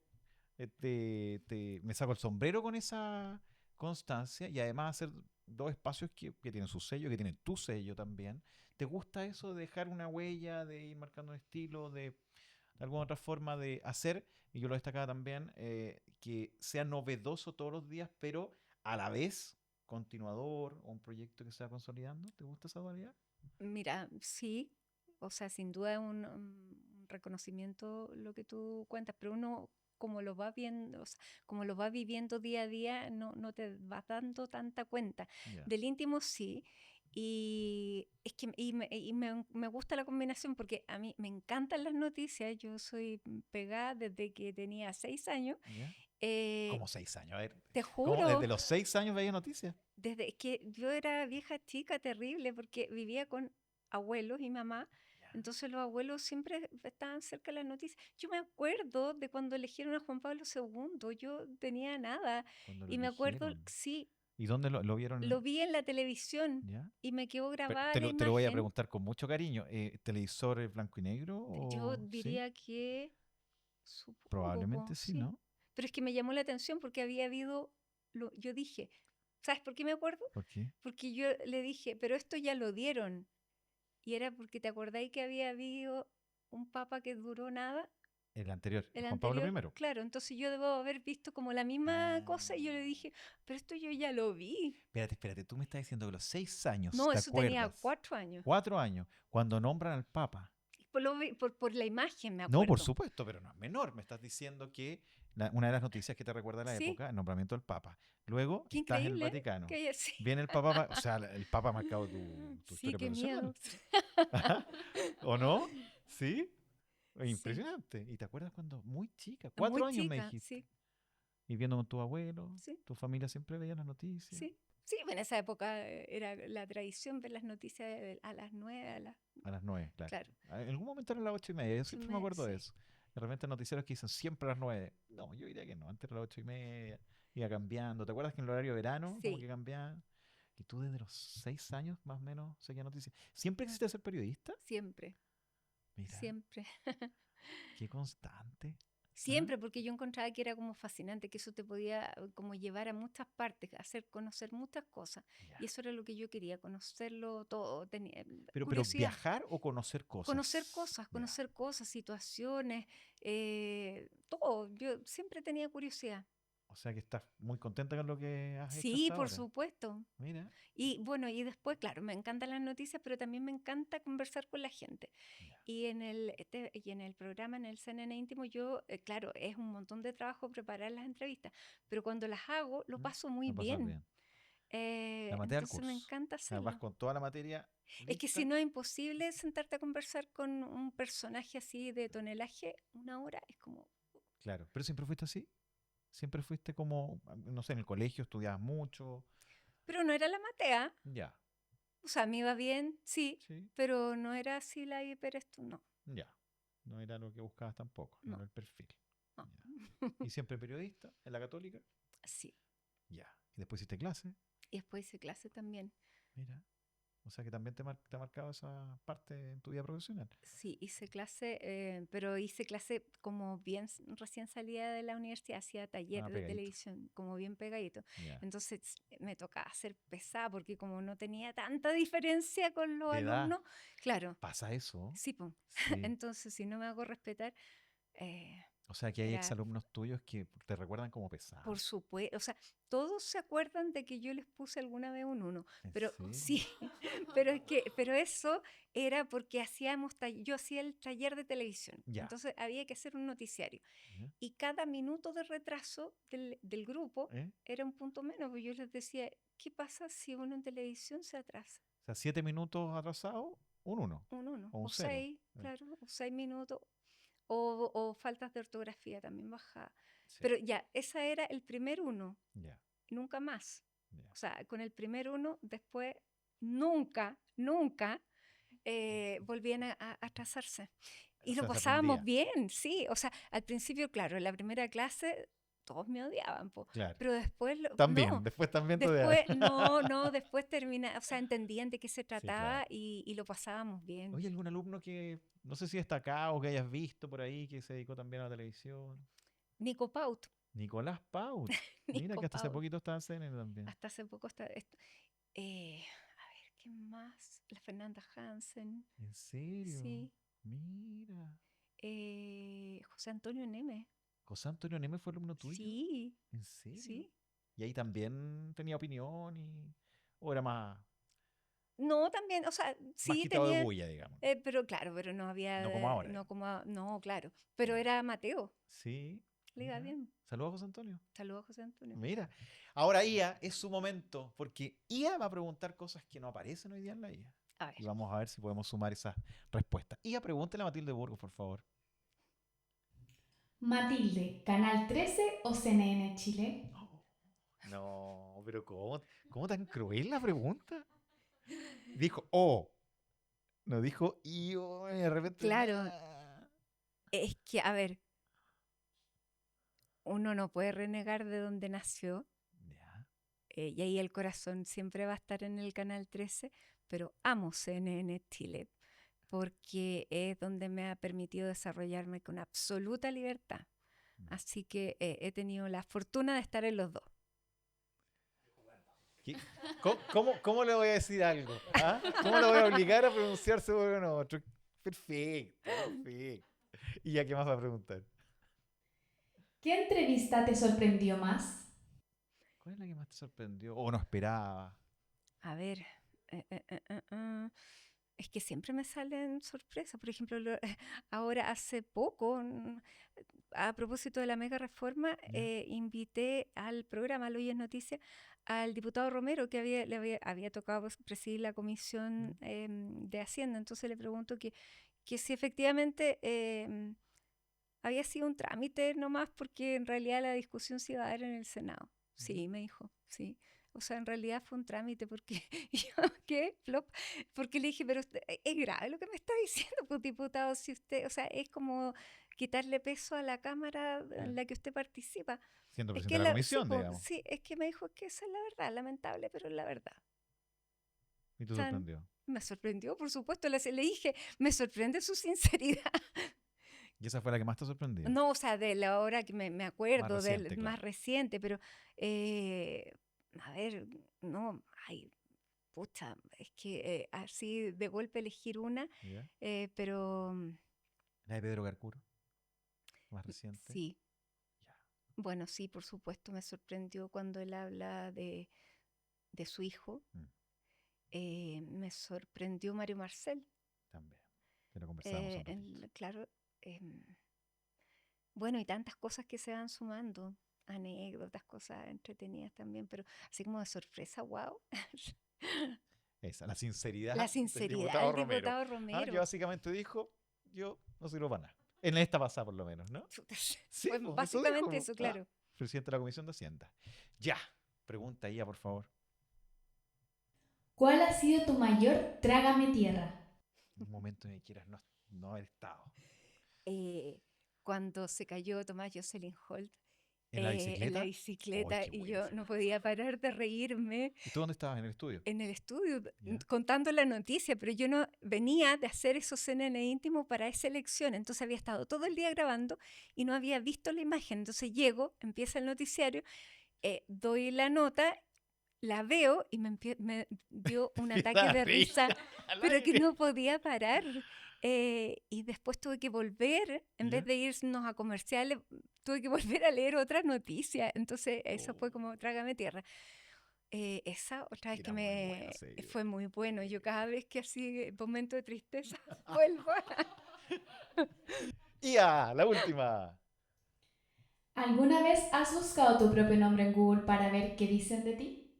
me saco el sombrero con esa constancia y además hacer 2 espacios que tienen su sello, que tienen tu sello también. ¿Te gusta eso de dejar una huella, de ir marcando un estilo, de alguna otra forma de hacer? Y yo lo destacaba también, que sea novedoso todos los días, pero a la vez continuador o un proyecto que se va consolidando. ¿Te gusta esa dualidad? Mira, sí, o sea, sin duda es un reconocimiento lo que tú cuentas, pero uno como lo va viendo, o sea, como lo va viviendo día a día, no te vas dando tanta cuenta. Ya. Del íntimo sí, y es que me gusta la combinación porque a mí me encantan las noticias, yo soy pegada desde que tenía 6 años, ¿Ya? eh, Como 6 años. A ver, te ¿cómo desde juro, los 6 años veía noticias? desde que yo era vieja chica terrible porque vivía con abuelos y mamá, Ya. entonces los abuelos siempre estaban cerca de las noticias. Yo me acuerdo de cuando eligieron a Juan Pablo II, yo tenía nada Cuando lo y me acuerdo, eligieron. sí, ¿Y dónde lo vieron? lo vi en la televisión ¿Ya? y me quedó grabada Te la lo voy a imagen. preguntar con mucho cariño. ¿Televisor blanco y negro Yo o sí? diría que, supongo, Probablemente sí, sí, ¿no? pero es que me llamó la atención porque había habido, yo dije, ¿sabes por qué me acuerdo? ¿Por qué? Porque yo le dije, pero esto ya lo dieron. Y era porque te acordáis que había habido un papa que duró nada, El anterior, el Juan Pablo anterior. I. Claro, entonces yo debo haber visto como la misma cosa y yo le Ah. dije, pero esto yo ya lo vi. Espérate. Tú me estás diciendo que los 6 años, No, ¿te eso tenía acuerdas? 4 años. 4 años, cuando nombran al Papa. Por la imagen me No, por acuerdo. supuesto, pero no es menor. Me estás diciendo que una de las noticias que te recuerda a la Sí, época, el nombramiento del Papa. Luego qué estás en el increíble que Vaticano. haya sí. Viene el Papa, o sea, el Papa ha marcado tu Sí, historia qué miedo. profesional. ¿O no? ¿Sí? Sí, Impresionante. ¿Y te acuerdas cuando muy chica? muy 4 años me chica, dijiste. sí, Y viendo con tu abuelo, sí, tu familia siempre veía las noticias. sí. Sí, en esa época era la tradición ver las noticias a las 9, A las 9, claro. claro, En algún momento eran las 8:30. Yo siempre me acuerdo de sí. eso. De repente noticieros que dicen siempre a las 9. No, yo diría que no. Antes era las 8:30. Iba cambiando. ¿Te acuerdas que en el horario de verano como Sí, que cambiaba? Y tú desde los 6 años más o menos seguías noticias. ¿Siempre quisiste ser periodista? siempre, Mira, siempre. qué constante. ¿Ah? Siempre, porque yo encontraba que era como fascinante, que eso te podía como llevar a muchas partes, hacer conocer muchas cosas. Y Ya. eso era lo que yo quería, conocerlo todo, tenía Pero curiosidad. viajar o conocer cosas. Ya. Conocer cosas, situaciones, todo. Yo siempre tenía curiosidad. O sea que estás muy contenta con lo que has hecho Sí, hasta por ahora. supuesto. Mira. Y bueno, y después, claro, me encantan las noticias, pero también me encanta conversar con la gente. Ya. Y en el programa, en el CNN Íntimo, yo, claro, es un montón de trabajo preparar las entrevistas, pero cuando las hago, lo ¿Mm? paso muy Lo pasas bien. bien. La materia del Entonces me curso. encanta O sea, vas hacerlo. con toda la materia Es que si lista. no es imposible sentarte a conversar con un personaje así de tonelaje 1 hora, es como, Claro. Pero siempre fuiste así. Siempre fuiste como, no sé, en el colegio estudiabas mucho. pero no era la matea. Ya. O sea, me iba bien, sí, Sí. pero no era así la no, Ya. No era lo que buscabas tampoco. No no, era el perfil. no. Ya. Y siempre periodista en la Católica. Sí. Ya. Y después hiciste clase. Y después hice clase también. Mira. O sea que también te ha marcado esa parte en tu vida profesional. Sí, hice clase, pero hice clase como bien recién salida de la universidad, hacía taller de Pegadito. televisión, como bien pegadito. Ya. Entonces me tocaba hacer pesada porque como no tenía tanta diferencia con los ¿De edad? alumnos, claro, ¿Pasa eso? sí, pues. Sí. Entonces si no me hago respetar, O sea que hay era, exalumnos tuyos que te recuerdan como pesado. por supuesto, o sea, todos se acuerdan de que yo les puse alguna vez un 1, ¿En pero serio? sí, pero eso era porque yo hacía el taller de televisión, Ya. entonces había que hacer un noticiario. ¿Ya? Y cada minuto de retraso del grupo ¿Eh? era un punto menos, porque yo les decía, ¿qué pasa si uno en televisión se atrasa? O sea, 7 minutos atrasado, un 1. Un 1, O un o 0. 6, claro, o 6 minutos, o faltas de ortografía también bajaba. Sí. Pero ya, ese era el primer 1, Ya. nunca más. Ya. O sea, con el primer 1, después nunca volvían a atrasarse. O Y lo sea, se pasábamos aprendía. bien, sí. O sea, al principio, claro, en la primera clase todos me odiaban, po, Claro. pero después, También, no, después también te después, odiaban. después termina, o sea, entendían de qué se Sí, trataba claro. y lo pasábamos bien. Oye, ¿algún alumno que, no sé si destacado o que hayas visto por ahí, que se dedicó también a la televisión? Nico Paut, Nicolás Paut. Mira Nico que hasta hace Paut, poquito estaba en CNN también. hasta hace poco a ver, ¿quién más? La Fernanda Hansen, ¿En serio? sí. Mira. José Antonio Neme, ¿José Antonio Neme fue alumno tuyo? sí, ¿En serio? sí. ¿Y ahí también tenía opinión o era más No, también, o sea, sí quitado de tenía, bulla, digamos? pero claro, pero no había, No como ahora, no digamos. como, no, claro, pero Ya. era Mateo, Sí. le iba Mira. bien. Saludos a José Antonio. Saludos, José Antonio. Mira. Ahora IA es su momento, porque IA va a preguntar cosas que no aparecen hoy día en la IA. A ver, Y vamos a ver si podemos sumar esas respuestas. IA, pregúntele a Matilde Burgos, por favor. Matilde, ¿Canal 13 o CNN Chile? No, pero ¿cómo tan cruel la pregunta? Dijo, oh, no dijo, y oh, de repente. claro, es que, a ver, uno no puede renegar de dónde nació, Ya. y ahí el corazón siempre va a estar en el Canal 13, pero amo CNN Chile, porque es donde me ha permitido desarrollarme con absoluta libertad. Así que he tenido la fortuna de estar en los dos. ¿Qué? ¿Cómo le voy a decir algo? ¿Ah? ¿Cómo le voy a obligar a pronunciarse por uno u otro? Perfecto, perfecto. ¿Y ya qué más va a preguntar? ¿Qué entrevista te sorprendió más? ¿Cuál es la que más te sorprendió o no esperaba? A ver, es que siempre me salen sorpresas. Por ejemplo, ahora hace poco, a propósito de la mega reforma, ¿Ya? invité al programa Lo Hoy es Noticia al diputado Romero, que había tocado presidir la comisión de Hacienda. Entonces le pregunto que si efectivamente había sido un trámite nomás, porque en realidad la discusión se iba a dar en el Senado. Sí, me dijo, sí. O sea, en realidad fue un trámite porque y yo, ¿qué? Flop. Porque le dije, pero es grave lo que me está diciendo, pues, diputado, si usted, o sea, es como quitarle peso a la Cámara en la que usted participa. Siendo Es presidente que de la comisión, po, digamos. sí, es que me dijo que esa es la verdad, lamentable, pero es la verdad. ¿Y te Tan- sorprendió? Me sorprendió, por supuesto, le dije, me sorprende su sinceridad. ¿Y esa fue la que más te sorprendió? No, o sea, de la hora que me acuerdo, reciente, del claro. más reciente, pero, a ver, no, ay, pucha, es que así de golpe elegir una, ¿Ya? pero La de Pedro Carcuro, más reciente. sí, Ya. bueno, sí, por supuesto, me sorprendió cuando él habla de su hijo. Mm. Me sorprendió Mario Marcel. También. Que lo conversamos un ratito. Claro, bueno, y tantas cosas que se van sumando, anécdotas, cosas entretenidas también, pero así como de sorpresa, wow. Esa, la sinceridad La del sinceridad diputado del Romero. diputado Que Romero. básicamente dijo, yo no sirvo para nada. En esta pasada, por lo menos, ¿no? Sí, Fue pues, básicamente dijo, eso, claro. presidente de la Comisión de Hacienda. Ya. Pregunta ya, por favor. ¿Cuál ha sido tu mayor trágame tierra? Un momento en el que quieras no haber estado. Cuando se cayó Tomás Jocelyn Holt ¿En la En bicicleta? la ¡Ay, bicicleta qué y yo buenísimo! no podía parar de reírme ¿Y tú dónde estabas? ¿En el estudio? en el estudio ¿Ya? contando la noticia, pero yo no venía de hacer esos CNN íntimo para esa elección, entonces había estado todo el día grabando y no había visto la imagen. Entonces llego, empieza el noticiario, doy la nota, la veo y me dio un ataque La de risa risa, al pero que aire. no podía parar. Y después tuve que volver, en vez ¿Ya? de irnos a comerciales, tuve que volver a leer otra noticia. Entonces eso fue Oh, como trágame tierra. Esa otra vez que era muy bueno me ese video. fue muy bueno. Yo cada vez que así momento de tristeza vuelvo Y a la última. ¿Alguna vez has buscado tu propio nombre en Google para ver qué dicen de ti?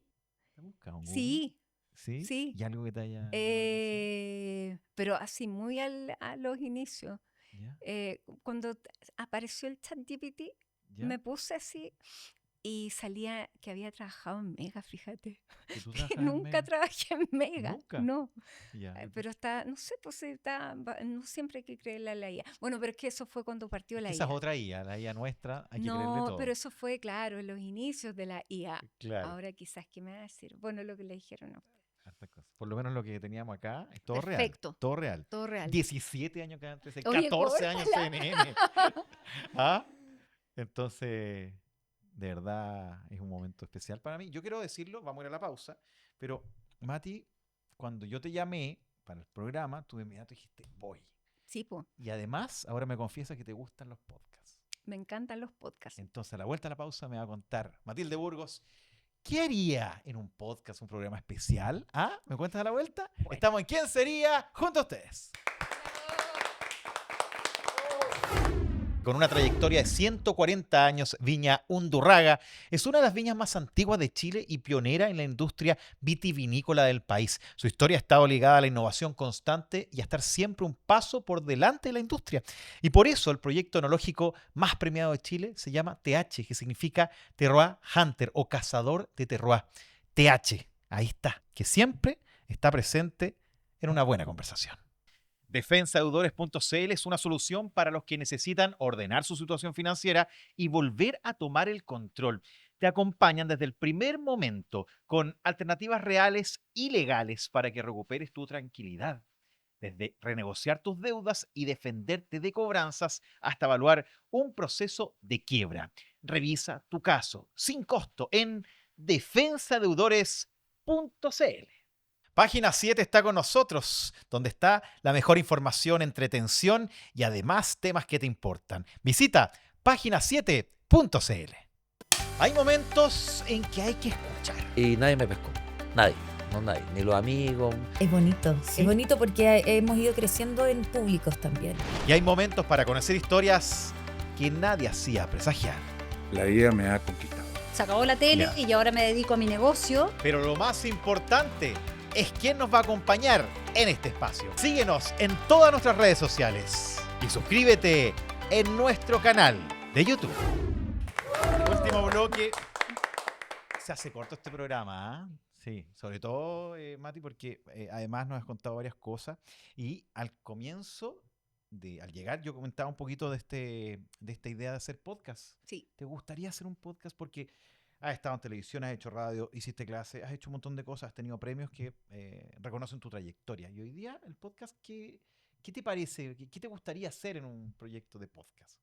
¿Te has buscado en Google? Sí, ¿Sí? sí. ¿Y algo que te haya llamado la atención? Pero así muy a los inicios. ¿Ya? Cuando apareció el ChatGPT, ¿Ya? me puse así y salía que había trabajado en Mega, fíjate. ¿Que tú Que trabajas en nunca Mega? trabajé en Mega, ¿Nunca? no. Ya. Pero está, no sé, pues no siempre hay que creerle a la IA. Bueno, pero es que eso fue cuando partió Es la que esa es IA. otra IA, la IA nuestra, hay que creerle No, pero todo. eso fue, claro, en los inicios de la IA. Claro, Ahora quizás, ¿qué me va a decir? Bueno, lo que le dijeron a usted. hartas cosas. Por lo menos lo que teníamos acá es todo real, Perfecto, todo real. todo real. 17 años que antes, Oye, 14 años córtala. CNN. ¿Ah? Entonces, de verdad es un momento especial para mí. Yo quiero decirlo, vamos a ir a la pausa, pero Mati, cuando yo te llamé para el programa, tú de inmediato dijiste, voy. Sí, pues, Y además, ahora me confiesa que te gustan los podcasts. me encantan los podcasts. Entonces, a la vuelta a la pausa me va a contar Matilde Burgos, ¿qué haría en un podcast, un programa especial? ¿Ah? ¿Me cuentas a la vuelta? Bueno. Estamos en ¿Quién sería? Junto a ustedes. Con una trayectoria de 140 años, Viña Undurraga es una de las viñas más antiguas de Chile y pionera en la industria vitivinícola del país. Su historia ha estado ligada a la innovación constante y a estar siempre un paso por delante de la industria. Y por eso el proyecto enológico más premiado de Chile se llama TH, que significa Terroir Hunter o cazador de terroir. TH, ahí está, que siempre está presente en una buena conversación. Defensadeudores.cl es una solución para los que necesitan ordenar su situación financiera y volver a tomar el control. Te acompañan desde el primer momento con alternativas reales y legales para que recuperes tu tranquilidad. Desde renegociar tus deudas y defenderte de cobranzas hasta evaluar un proceso de quiebra. Revisa tu caso sin costo en defensadeudores.cl. Página 7 está con nosotros, donde está la mejor información, entretención y además temas que te importan. Visita página7.cl. Hay momentos en que hay que escuchar. Y nadie me pescó. Nadie. No nadie. Ni los amigos. Es bonito, Sí. es bonito porque hemos ido creciendo en públicos también. Y hay momentos para conocer historias que nadie hacía presagiar. La vida me ha conquistado. Se acabó la tele Ya. y yo ahora me dedico a mi negocio. Pero lo más importante es quién nos va a acompañar en este espacio. Síguenos en todas nuestras redes sociales y suscríbete en nuestro canal de YouTube. Último bloque. Se hace corto este programa, ¿ah? Sí, sobre todo, Mati, porque además nos has contado varias cosas y al comienzo, al llegar, yo comentaba un poquito de esta idea de hacer podcast. Sí. ¿Te gustaría hacer un podcast? Porque has estado en televisión, has hecho radio, hiciste clase, has hecho un montón de cosas, has tenido premios que reconocen tu trayectoria. Y hoy día el podcast, ¿qué te parece? ¿Qué te gustaría hacer en un proyecto de podcast?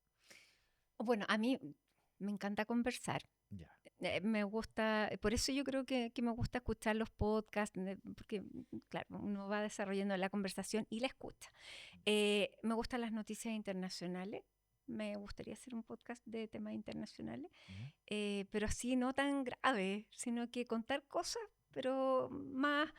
Bueno, a mí me encanta conversar. Ya. Me gusta, por eso yo creo que me gusta escuchar los podcasts, porque, claro, uno va desarrollando la conversación y la escucha. Me gustan las noticias internacionales. Me gustaría hacer un podcast de temas internacionales, pero así no tan grave, sino que contar cosas, pero más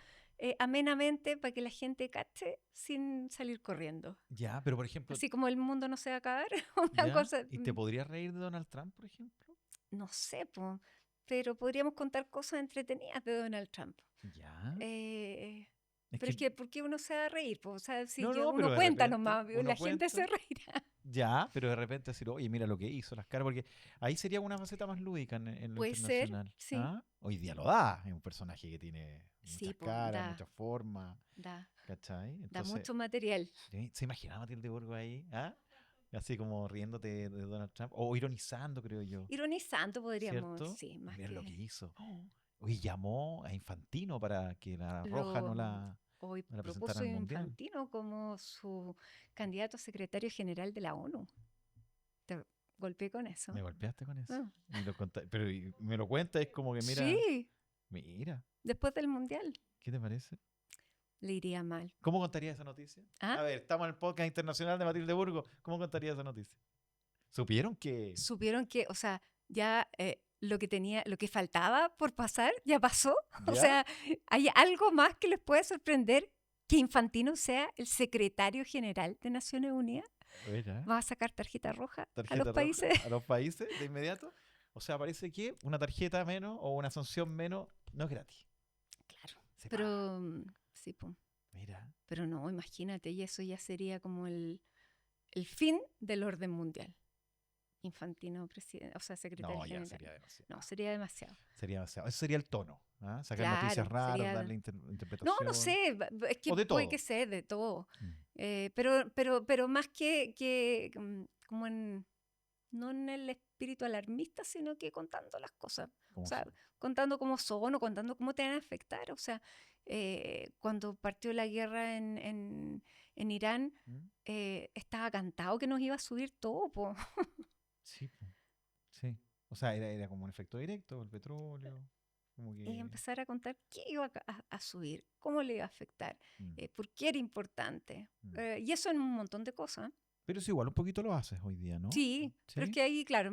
amenamente para que la gente cache sin salir corriendo. Ya, pero por ejemplo, Así como el mundo no se va a acabar, una ¿ya? cosa, ¿Y te podrías reír de Donald Trump, por ejemplo? no sé, po, pero podríamos contar cosas entretenidas de Donald Trump. Ya. Pero es que, ¿por qué uno se va a reír? Po? O sea, si No, yo- no, pero uno de cuenta repente nomás, uno la gente se cuenta. reirá. Ya, pero de repente decir, oye, mira lo que hizo, las caras, porque ahí sería una faceta más lúdica en lo Puede ser, internacional. sí. ¿Ah? Hoy día lo da, es un personaje que tiene muchas Sí, po, caras, da. muchas formas, Da ¿cachai? mucho Entonces, material. ¿se imagina a Matilde Burgos ahí? ¿Ah? Así como riéndote de Donald Trump. O ironizando, creo yo. Ironizando podríamos, ¿Cierto? sí, más Mira lo que que hizo. Hoy llamó a Infantino para que la Roja no lo la, hoy no la presentara propuso al Mundial. Infantino como su candidato a secretario general de la ONU. Te golpeé con eso. Me golpeaste con eso. Ah. Pero me lo cuenta, es como que Sí, mira, después del Mundial ¿qué te parece? le iría mal. ¿Cómo contaría esa noticia? ¿Ah? A ver, estamos en el podcast internacional de Matilde Burgo. ¿Cómo contaría esa noticia? ¿Supieron que? Supieron que, o sea, ya lo que faltaba por pasar, ya pasó. O ¿Ya? sea, hay algo más que les puede sorprender que Infantino sea el secretario general de Naciones Unidas. Mira, Va a sacar tarjeta roja a tarjeta los roja países. a los países de inmediato. O sea, parece que una tarjeta menos o una sanción menos no es gratis. Claro. Se paga. Pero, sí, po. Mira, Pero no, imagínate, y eso ya sería como el fin del orden mundial. Infantino, presidente, o sea, secretario no, ya general. sería demasiado. No, sería demasiado. Sería demasiado. Ese sería el tono. ¿Ah? Sacar Claro, noticias raras, sería- darle No, interpretación. no sé, es que O de puede todo. que sea de todo. Mm. Pero más que como no en el espíritu alarmista, sino que contando las cosas. ¿Cómo O sea, son? contando cómo son o contando cómo te van a afectar. O sea, cuando partió la guerra en Irán, ¿Mm? estaba cantado que nos iba a subir todo, po. Sí, po. Sí. O sea, era como un efecto directo, el petróleo. Como que... Y empezar a contar qué iba a subir, cómo le iba a afectar, Mm. por qué era importante. Mm. Y eso en un montón de cosas. Pero es igual, un poquito lo haces hoy día, ¿no? Sí, pero es que ahí, claro,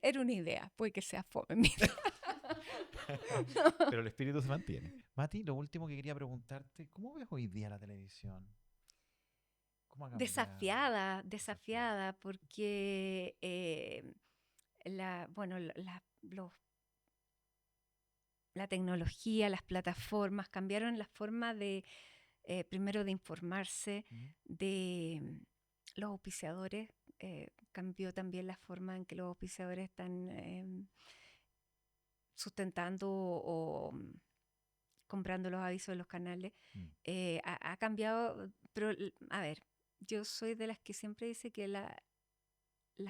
era una idea, puede que sea fome. Mira. Pero el espíritu se mantiene. Mati, lo último que quería preguntarte, ¿cómo ves hoy día la televisión? ¿Cómo ha cambiado? Desafiada, porque bueno, la tecnología, las plataformas cambiaron la forma de, primero de informarse, ¿Mm? de los auspiciadores, cambió también la forma en que los auspiciadores están sustentando o comprando los avisos de los canales. Mm. Ha cambiado, pero a ver, yo soy de las que siempre dice que la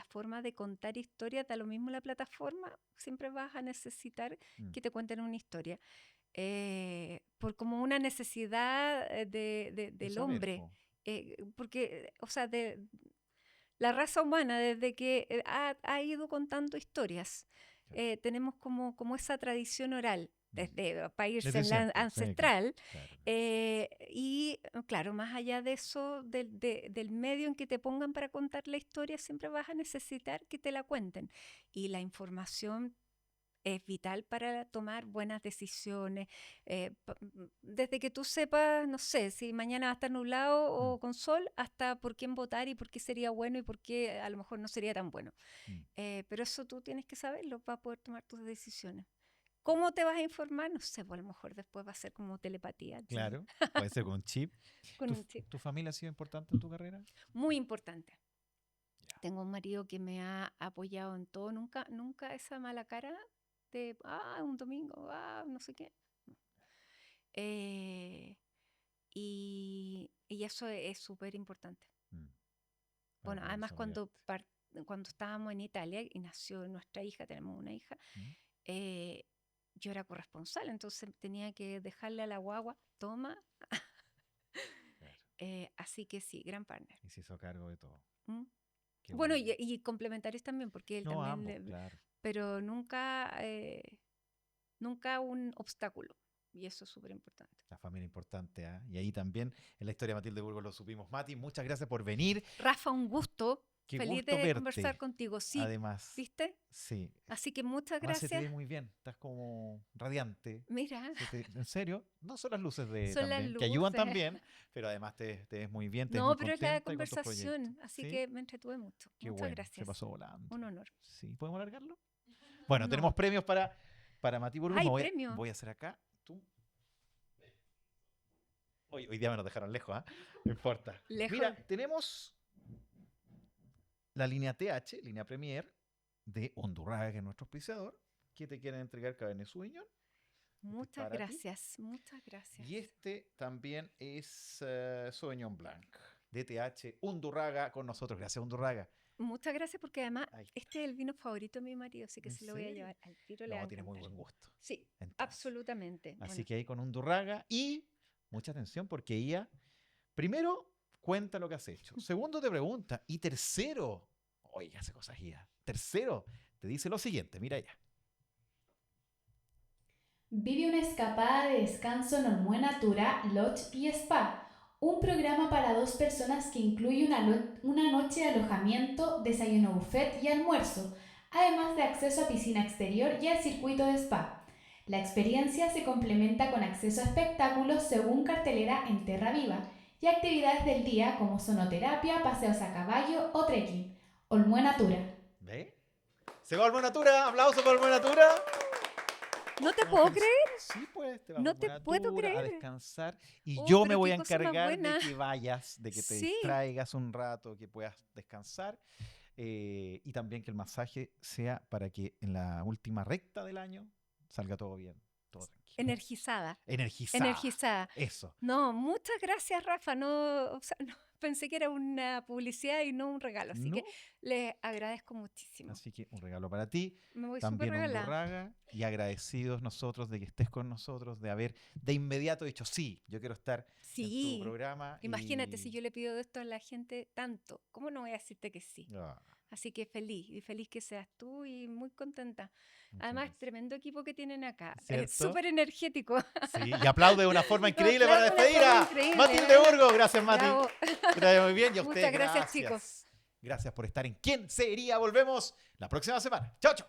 forma de contar historias, da lo mismo la plataforma, siempre vas a necesitar Mm. que te cuenten una historia. Por como una necesidad De del saber, hombre. po. Porque, o sea, la raza humana, desde que ha ido contando historias, Claro. tenemos como esa tradición oral, desde para irse Desde en la siempre, sí, ancestral. claro. Y claro, más allá de eso, del medio en que te pongan para contar la historia, siempre vas a necesitar que te la cuenten. Y la información es vital para tomar buenas decisiones. Desde que tú sepas, no sé, si mañana va a estar nublado o con sol, hasta por quién votar y por qué sería bueno y por qué a lo mejor no sería tan bueno. Mm. Pero eso tú tienes que saberlo para poder tomar tus decisiones. ¿Cómo te vas a informar? No sé, pues a lo mejor después va a ser como telepatía. Claro, puede ser con un chip. Con un chip. ¿Tu familia ha sido importante en tu carrera? Muy importante. Ya. Tengo un marido que me ha apoyado en todo. Nunca esa mala cara de, un domingo, no sé qué. No. Y eso es súper importante. Mm. Bueno, Para además cuando desarrollarte. estábamos en Italia y nació nuestra hija, tenemos una hija, Mm. yo era corresponsal, entonces tenía que dejarle a la guagua, toma. Claro. Así que sí, gran partner. Y se hizo cargo de todo. ¿Mm? Qué Bueno, bueno. y complementarios también, porque él No, también, ambos, claro. pero nunca un obstáculo. Y eso es súper importante. La familia importante, ¿ah? Y ahí también en la historia de Matilde Burgos lo supimos. Mati, muchas gracias por venir. Rafa, un gusto. Qué Feliz gusto de verte. conversar contigo. Sí, Además, ¿viste? sí. Así que muchas Además, se te ve gracias. muy bien. Estás como radiante. Mira, En serio, no son las luces son las también, que ayudan luces. también, pero además te ves muy bien, te ves No, muy pero es la contenta y con tus conversación, proyectos. así ¿Sí? que me entretuve mucho. Qué Muchas bueno, se gracias. pasó volando. Un honor. Sí, ¿podemos alargarlo? Bueno, No. tenemos premios para Mati Burgos. ¡Ay, Me premio! voy a hacer acá. Tú. Hoy día me nos dejaron lejos, ¿ah? No importa. Lejos. Mira, tenemos la línea TH, línea Premier, de Hondurraga, que es nuestro auspiciador, que te quieren entregar Cabernet Sauvignon. Muchas para ti. gracias, muchas gracias. Y este también es Sauvignon Blanc. DTH Undurraga con nosotros. Gracias, Undurraga. Muchas gracias porque además Ahí está. este es el vino favorito de mi marido, así que ¿En se lo voy a serio? llevar al tiro. Le va a No, tiene muy encantar. buen gusto. Sí, Entonces, absolutamente. Así Bueno, que ahí con Undurraga y mucha atención porque ella, primero, cuenta lo que has hecho. Segundo, te pregunta. Y tercero, oye, hace cosas IA. Tercero, te dice lo siguiente, mira ella. Vive una escapada de descanso en Olmuenatura Lodge y Spa, un programa para 2 personas que incluye una noche de alojamiento, desayuno buffet y almuerzo, además de acceso a piscina exterior y al circuito de spa. La experiencia se complementa con acceso a espectáculos según cartelera en Terra Viva y actividades del día como sonoterapia, paseos a caballo o trekking. Olmuenatura. ¿Ve? Se va Olmuenatura. Aplauso por Olmuenatura. no te No, puedo feliz- creer. Sí, pues, te vas No a te Buenatura puedo creer. a descansar. Y Oh, yo me pero voy qué a cosa más encargar de buena. que vayas, de que te Sí. distraigas un rato, que puedas descansar. Y también que el masaje sea para que en la última recta del año salga todo bien, todo tranquilo. Energizada. Energizada. Eso. No, muchas gracias, Rafa. No, o sea, no, pensé que era una publicidad y no un regalo, así que ¿No? les agradezco muchísimo. Así que un regalo para ti. Me voy súper También regalada. Undurraga, y agradecidos nosotros de que estés con nosotros, de haber de inmediato dicho, sí, yo quiero estar en Sí. tu programa. Imagínate si y- yo le pido esto a la gente tanto, ¿cómo no voy a decirte que sí? Ah, Así que feliz, y feliz que seas tú y muy contenta. muchas Además, gracias. tremendo equipo que tienen acá, ¿Cierto? súper energético. Sí, y aplaude de una forma increíble para Aplaude de una despedir a forma increíble, Matilde ¿eh? Burgos. Gracias, Mati. Bravo. Que te vaya muy bien. Y a Muchas ustedes, gracias, chicos. Gracias por estar en ¿Quién sería? Volvemos la próxima semana. Chao, chao.